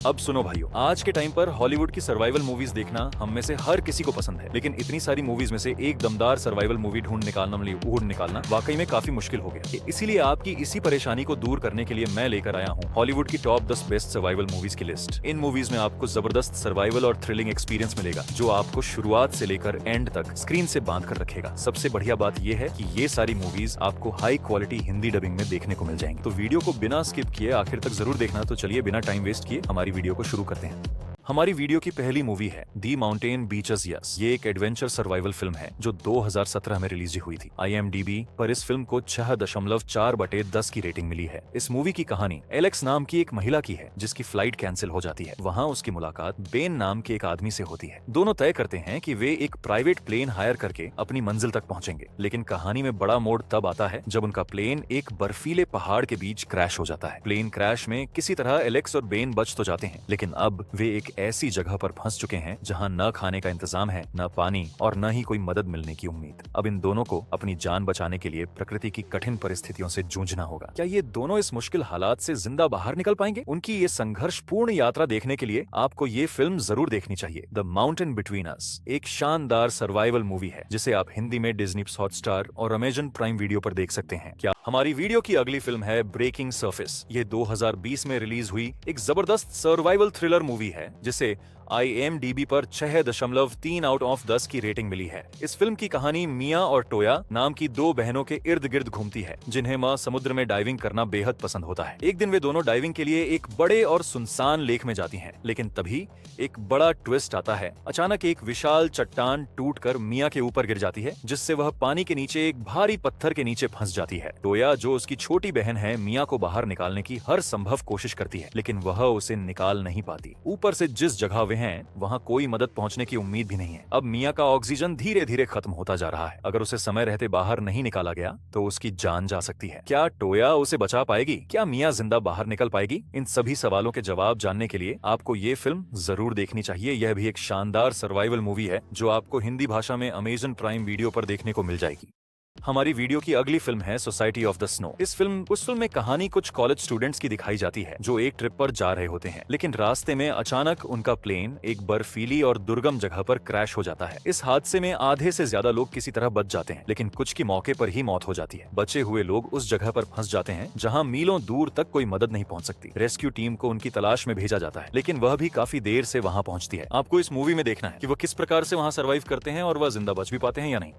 अब सुनो भाइयों, आज के टाइम पर हॉलीवुड की सर्वाइवल मूवीज देखना हम में से हर किसी को पसंद है, लेकिन इतनी सारी मूवीज में से एक दमदार सर्वाइवल मूवी ढूंढ निकालना वाकई में काफी मुश्किल हो गया। इसीलिए आपकी इसी परेशानी को दूर करने के लिए मैं लेकर आया हूँ हॉलीवुड की टॉप 10 बेस्ट सर्वाइवल मूवीज की लिस्ट। इन मूवीज में आपको जबरदस्त सर्वाइवल और थ्रिलिंग एक्सपीरियंस मिलेगा, जो आपको शुरुआत से लेकर एंड तक स्क्रीन से बांध कर रखेगा। सबसे बढ़िया बात यह है कि ये सारी मूवीज आपको हाई क्वालिटी हिंदी डबिंग में देखने को मिल जाएंगी। तो वीडियो को बिना स्किप किए आखिर तक जरूर देखना। तो चलिए बिना टाइम वेस्ट किए हमारी वीडियो को शुरू करते हैं। हमारी वीडियो की पहली मूवी है दी माउंटेन बीचेस यस। ये एक एडवेंचर सर्वाइवल फिल्म है जो 2017 में रिलीज हुई थी। IMDb पर इस फिल्म को 6.4/10 की रेटिंग मिली है। इस मूवी की कहानी एलेक्स नाम की एक महिला की है जिसकी फ्लाइट कैंसिल हो जाती है। वहाँ उसकी मुलाकात बेन नाम के एक आदमी से होती है। दोनों तय करते हैं कि वे एक प्राइवेट प्लेन हायर करके अपनी मंजिल तक पहुंचेंगे, लेकिन कहानी में बड़ा मोड़ तब आता है जब उनका प्लेन एक बर्फीले पहाड़ के बीच क्रैश हो जाता है। प्लेन क्रैश में किसी तरह एलेक्स और बेन बच तो जाते हैं, लेकिन अब वे एक ऐसी जगह पर फंस चुके हैं जहां न खाने का इंतजाम है, न पानी और न ही कोई मदद मिलने की उम्मीद। अब इन दोनों को अपनी जान बचाने के लिए प्रकृति की कठिन परिस्थितियों से जूझना होगा। क्या ये दोनों इस मुश्किल हालात से जिंदा बाहर निकल पाएंगे? उनकी ये संघर्षपूर्ण यात्रा देखने के लिए आपको ये फिल्म जरूर देखनी चाहिए। द माउंटेन बिटवीन अस एक शानदार सर्वाइवल मूवी है जिसे आप हिंदी में डिज्नी हॉटस्टार और अमेजन प्राइम वीडियो पर देख सकते हैं। क्या हमारी वीडियो की अगली फिल्म है ब्रेकिंग सर्फेस। ये 2020 में रिलीज हुई एक जबरदस्त सर्वाइवल थ्रिलर मूवी है जिसे IMDb पर 6.3/10 की रेटिंग मिली है। इस फिल्म की कहानी मिया और टोया नाम की दो बहनों के इर्द गिर्द घूमती है, जिन्हें मां समुद्र में डाइविंग करना बेहद पसंद होता है। एक दिन वे दोनों डाइविंग के लिए एक बड़े और सुनसान लेक में जाती हैं, लेकिन तभी एक बड़ा ट्विस्ट आता है। अचानक एक विशाल चट्टान टूटकर मिया के ऊपर गिर जाती है, जिससे वह पानी के नीचे एक भारी पत्थर के नीचे फंस जाती है। टोया, जो उसकी छोटी बहन है, मिया को बाहर निकालने की हर संभव कोशिश करती है, लेकिन वह उसे निकाल नहीं पाती। ऊपर से जिस जगह वे हैं वहाँ कोई मदद पहुँचने की उम्मीद भी नहीं है। अब मिया का ऑक्सीजन धीरे धीरे खत्म होता जा रहा है। अगर उसे समय रहते बाहर नहीं निकाला गया तो उसकी जान जा सकती है। क्या टोया उसे बचा पाएगी? क्या मिया जिंदा बाहर निकल पाएगी? इन सभी सवालों के जवाब जानने के लिए आपको ये फिल्म जरूर देखनी चाहिए। यह भी एक शानदार सर्वाइवल मूवी है जो आपको हिंदी भाषा में अमेजन प्राइम वीडियो पर देखने को मिल जाएगी। हमारी वीडियो की अगली फिल्म है सोसाइटी ऑफ द स्नो। उस फिल्म में कहानी कुछ कॉलेज स्टूडेंट्स की दिखाई जाती है जो एक ट्रिप पर जा रहे होते हैं, लेकिन रास्ते में अचानक उनका प्लेन एक बर्फीली और दुर्गम जगह पर क्रैश हो जाता है। इस हादसे में आधे से ज्यादा लोग किसी तरह बच जाते हैं, लेकिन कुछ की मौके पर ही मौत हो जाती है। बचे हुए लोग उस जगह पर फंस जाते हैं जहाँ मीलों दूर तक कोई मदद नहीं पहुँच सकती। रेस्क्यू टीम को उनकी तलाश में भेजा जाता है, लेकिन वह भी काफी देर से वहाँ पहुँचती है। आपको इस मूवी में देखना है कि वह किस प्रकार से वहाँ सर्वाइव करते हैं और वह जिंदा बच भी पाते हैं या नहीं।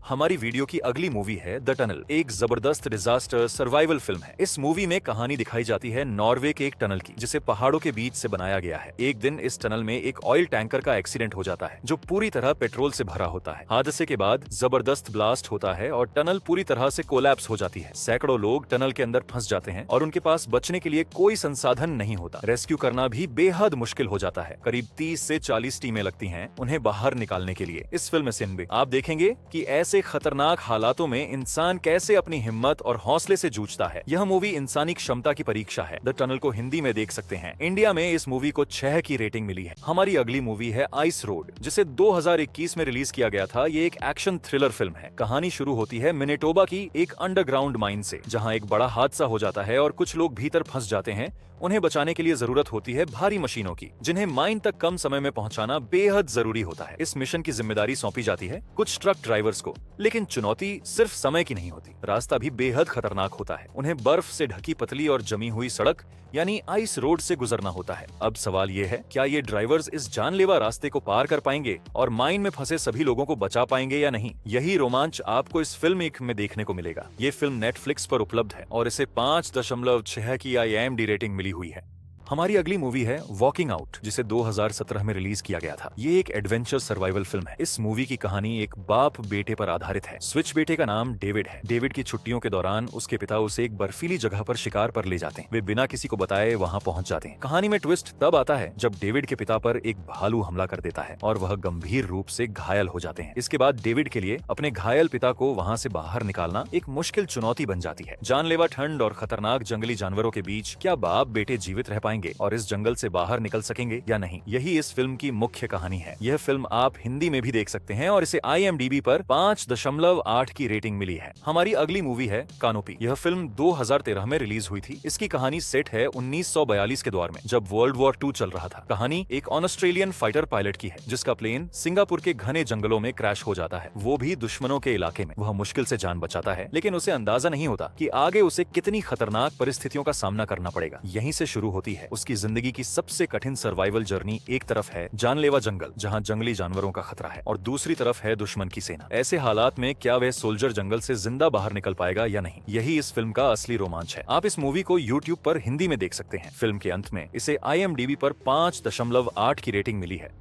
हमारी वीडियो की अगली मूवी है द टनल। एक जबरदस्त डिजास्टर सर्वाइवल फिल्म है। इस मूवी में कहानी दिखाई जाती है नॉर्वे के एक टनल की, जिसे पहाड़ों के बीच से बनाया गया है। एक दिन इस टनल में एक ऑयल टैंकर का एक्सीडेंट हो जाता है जो पूरी तरह पेट्रोल से भरा होता है। हादसे के बाद जबरदस्त ब्लास्ट होता है और टनल पूरी तरह से कोलैप्स हो जाती है। सैकड़ों लोग टनल के अंदर फंस जाते हैं और उनके पास बचने के लिए कोई संसाधन नहीं होता। रेस्क्यू करना भी बेहद मुश्किल हो जाता है। करीब 30 से 40 टीमें लगती हैं उन्हें बाहर निकालने के लिए। इस फिल्म में आप देखेंगे कि ऐसे खतरनाक हालातों में इंसान कैसे अपनी हिम्मत और हौसले से जूझता है। यह मूवी इंसानी क्षमता की परीक्षा है। द टनल को हिंदी में देख सकते हैं। इंडिया में इस मूवी को 6 की रेटिंग मिली है। हमारी अगली मूवी है आइस रोड, जिसे 2021 में रिलीज किया गया था। ये एक एक्शन थ्रिलर फिल्म है। कहानी शुरू होती है मैनिटोबा की एक अंडरग्राउंड माइन से, जहां एक बड़ा हादसा हो जाता है और कुछ लोग भीतर फंस जाते हैं। उन्हें बचाने के लिए जरूरत होती है भारी मशीनों की, जिन्हें माइन तक कम समय में पहुंचाना बेहद जरूरी होता है। इस मिशन की जिम्मेदारी सौंपी जाती है कुछ ट्रक ड्राइवर्स को, लेकिन चुनौती सिर्फ समय की नहीं होती। रास्ता भी बेहद खतरनाक होता है। उन्हें बर्फ से ढकी पतली और जमी हुई सड़क यानी आइस रोड से गुजरना होता है। अब सवाल ये है, क्या ये ड्राइवर्स इस जानलेवा रास्ते को पार कर पाएंगे और माइन में फंसे सभी लोगों को बचा पाएंगे या नहीं? यही रोमांच आपको इस फिल्म में देखने को मिलेगा। ये फिल्म नेटफ्लिक्स पर उपलब्ध है और इसे 5.6 की IMDb रेटिंग मिली हुई है। हमारी अगली मूवी है वॉकिंग आउट, जिसे 2017 में रिलीज किया गया था। ये एक एडवेंचर सर्वाइवल फिल्म है। इस मूवी की कहानी एक बाप बेटे पर आधारित है। स्विच बेटे का नाम डेविड है। डेविड की छुट्टियों के दौरान उसके पिता उसे एक बर्फीली जगह पर शिकार पर ले जाते हैं। वे बिना किसी को बताए वहां पहुंच जाते हैं। कहानी में ट्विस्ट तब आता है जब डेविड के पिता पर एक भालू हमला कर देता है और वह गंभीर रूप से घायल हो जाते हैं। इसके बाद डेविड के लिए अपने घायल पिता को वहां से बाहर निकालना एक मुश्किल चुनौती बन जाती है। जानलेवा ठंड और खतरनाक जंगली जानवरों के बीच क्या बाप बेटे जीवित रह पाएंगे? पाएंगे और इस जंगल से बाहर निकल सकेंगे या नहीं, यही इस फिल्म की मुख्य कहानी है। यह फिल्म आप हिंदी में भी देख सकते हैं और इसे IMDb पर 5.8 की रेटिंग मिली है। हमारी अगली मूवी है कानोपी। यह फिल्म 2013 में रिलीज हुई थी। इसकी कहानी सेट है 1942 के दौर में, जब वर्ल्ड वॉर 2 चल रहा था। कहानी एक ऑस्ट्रेलियन फाइटर पायलट की है जिसका प्लेन सिंगापुर के घने जंगलों में क्रैश हो जाता है, वो भी दुश्मनों के इलाके में। वह मुश्किल से जान बचाता है, लेकिन उसे अंदाजा नहीं होता कि आगे उसे कितनी खतरनाक परिस्थितियों का सामना करना पड़ेगा। यहीं से शुरू होती है उसकी जिंदगी की सबसे कठिन सर्वाइवल जर्नी। एक तरफ है जानलेवा जंगल जहां जंगली जानवरों का खतरा है और दूसरी तरफ है दुश्मन की सेना। ऐसे हालात में क्या वह सोल्जर जंगल से जिंदा बाहर निकल पाएगा या नहीं, यही इस फिल्म का असली रोमांच है। आप इस मूवी को YouTube पर हिंदी में देख सकते हैं। फिल्म के अंत में इसे IMDb पर 5.8 की रेटिंग मिली है।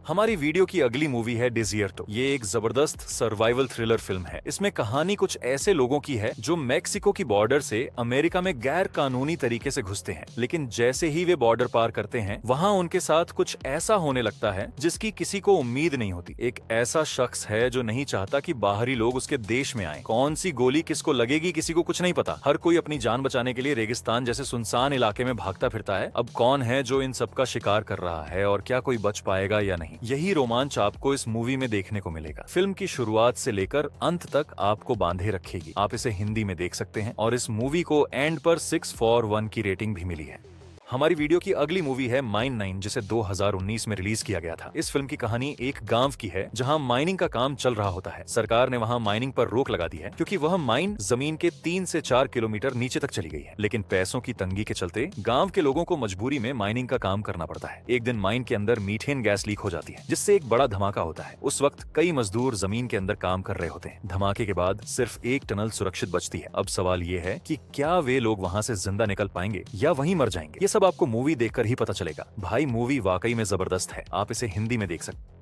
हमारी वीडियो की अगली मूवी है डिजियर्टो। ये एक जबरदस्त सर्वाइवल थ्रिलर फिल्म है। इसमें कहानी कुछ ऐसे लोगों की है जो मेक्सिको की बॉर्डर से अमेरिका में गैर कानूनी तरीके से घुसते हैं, लेकिन जैसे ही वे बॉर्डर पार करते हैं वहां उनके साथ कुछ ऐसा होने लगता है जिसकी किसी को उम्मीद नहीं होती। एक ऐसा शख्स है जो नहीं चाहता कि बाहरी लोग उसके देश में आए। कौन सी गोली किसको लगेगी किसी को कुछ नहीं पता। हर कोई अपनी जान बचाने के लिए रेगिस्तान जैसे सुनसान इलाके में भागता फिरता है। अब कौन है जो इन सबका शिकार कर रहा है और क्या कोई बच पाएगा या नहीं, यही रोमांच आपको इस मूवी में देखने को मिलेगा। फिल्म की शुरुआत से लेकर अंत तक आपको बांधे रखेगी। आप इसे हिंदी में देख सकते हैं और इस मूवी को एंड पर 6/1 की रेटिंग भी मिली है। हमारी वीडियो की अगली मूवी है माइन 9, जिसे 2019 में रिलीज किया गया था। इस फिल्म की कहानी एक गांव की है जहां माइनिंग का काम चल रहा होता है। सरकार ने वहां माइनिंग पर रोक लगा दी है क्योंकि वह माइन जमीन के 3 से 4 किलोमीटर नीचे तक चली गई है। लेकिन पैसों की तंगी के चलते गांव के लोगों को मजबूरी में माइनिंग का काम करना पड़ता है। एक दिन माइन के अंदर मीथेन गैस लीक हो जाती है जिससे एक बड़ा धमाका होता है। उस वक्त कई मजदूर जमीन के अंदर काम कर रहे होते हैं। धमाके के बाद सिर्फ एक टनल सुरक्षित बचती है। अब सवाल ये है कि क्या वे लोग वहां से जिंदा निकल पाएंगे या वहीं मर जाएंगे। ये सब आपको मूवी देखकर ही पता चलेगा। भाई मूवी वाकई में जबरदस्त है। आप इसे हिंदी में देख सकते हैं।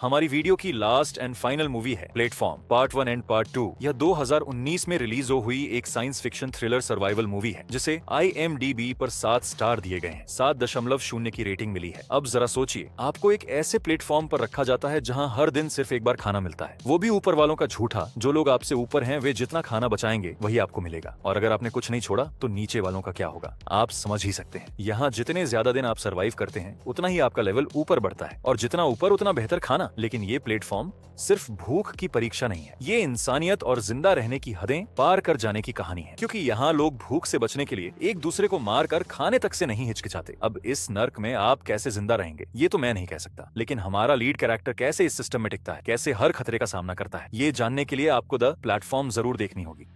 हमारी वीडियो की लास्ट एंड फाइनल मूवी है प्लेटफॉर्म पार्ट 1 एंड पार्ट 2। यह 2019 में रिलीज हुई एक science fiction thriller survival movie है जिसे IMDb पर 7 स्टार दिए गए हैं। 7.0 की रेटिंग मिली है। अब जरा सोचिए, आपको एक ऐसे प्लेटफॉर्म पर रखा जाता है जहां हर दिन सिर्फ एक बार खाना मिलता है, वो भी ऊपर वालों का झूठा। जो लोग आपसे ऊपर हैं वे जितना खाना बचाएंगे वही आपको मिलेगा, और अगर आपने कुछ नहीं छोड़ा तो नीचे वालों का क्या होगा आप समझ ही सकते हैं। यहाँ जितने ज्यादा दिन आप सर्वाइव करते हैं उतना ही आपका लेवल ऊपर बढ़ता है, और जितना ऊपर उतना बेहतर खाना। लेकिन ये प्लेटफॉर्म सिर्फ भूख की परीक्षा नहीं है, ये इंसानियत और जिंदा रहने की हदें पार कर जाने की कहानी है। क्योंकि यहाँ लोग भूख से बचने के लिए एक दूसरे को मार कर खाने तक से नहीं हिचकिचाते। अब इस नर्क में आप कैसे जिंदा रहेंगे ये तो मैं नहीं कह सकता, लेकिन हमारा लीड कैरेक्टर कैसे इस सिस्टम में टिकता है, कैसे हर खतरे का सामना करता है, ये जानने के लिए आपको द प्लेटफॉर्म जरूर देखनी होगी।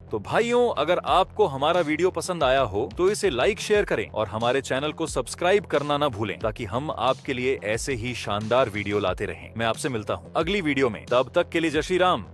तो भाइयों, अगर आपको हमारा वीडियो पसंद आया हो तो इसे लाइक शेयर करें और हमारे चैनल को सब्सक्राइब करना ना भूलें, ताकि हम आपके लिए ऐसे ही शानदार वीडियो लाते रहें। मैं आपसे मिलता हूं अगली वीडियो में। तब तक के लिए जय श्री राम।